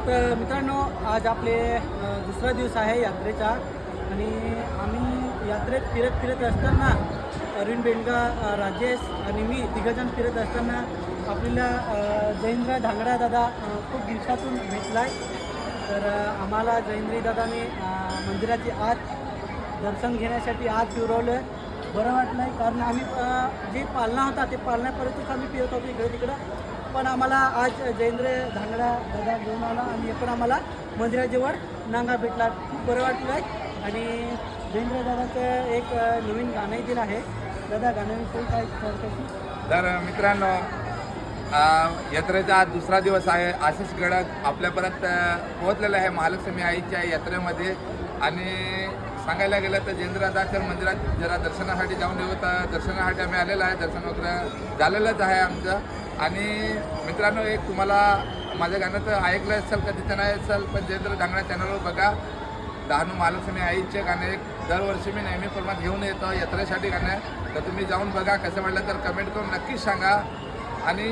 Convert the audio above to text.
तर मित्रांनो, आज आपले दुसरा दिवस आहे यात्रेचा आणि आम्ही यात्रेत फिरत असताना अरविंद बेंडगा, राजेश आणि मी तिघंजण फिरत असताना आपल्याला जयेंद्र धांगडा दादा खूप दिवसातून भेटला आहे. तर आम्हाला जयेंद्र दादाने मंदिराची आत दर्शन घेण्यासाठी आत फिरवलं. बरं वाटलं आहे कारण आम्ही जे पालना होता ते पालण्यापर्यंतच आम्ही फिरत होतो इकडे तिकडं. पण आम्हाला आज जयेंद्र धांगडा दादा घेऊन आला आणि पण आम्हाला मंदिराजवळ नांगा भेटला. खूप बरं वाटलं आहे. आणि जयेंद्र दादाचं एक नवीन गाणंही दिलं आहे. दादा गाण्याविषयी काय कशी? तर मित्रांनो, यात्रेचा आज दुसरा दिवस आहे. आशिष गडक आपल्यापर्यंत पोहोचलेलं आहे महालक्ष्मी आईच्या यात्रेमध्ये. आणि सांगायला गेलं तर जयेंद्रदाच्या मंदिरात जरा दर्शनासाठी जाऊन येऊ. तर दर्शनासाठी आम्ही आलेलो आहे. दर्शन वगैरे झालेलंच आहे आमचं. आणि मित्रांनो, एक तुम्हाला माझं गाणं तर ऐकलं असेल कधी तर नाही असेल, पण जयेंद्र धांगडा चॅनलवर बघा. डहाणू महालक्ष्मी आईचे गाणे दरवर्षी मी नेहमीप्रमाणे घेऊन येतो यात्रेसाठी गाणं. तर तुम्ही जाऊन बघा. कसं वाटलं तर कमेंट करून नक्कीच सांगा. आणि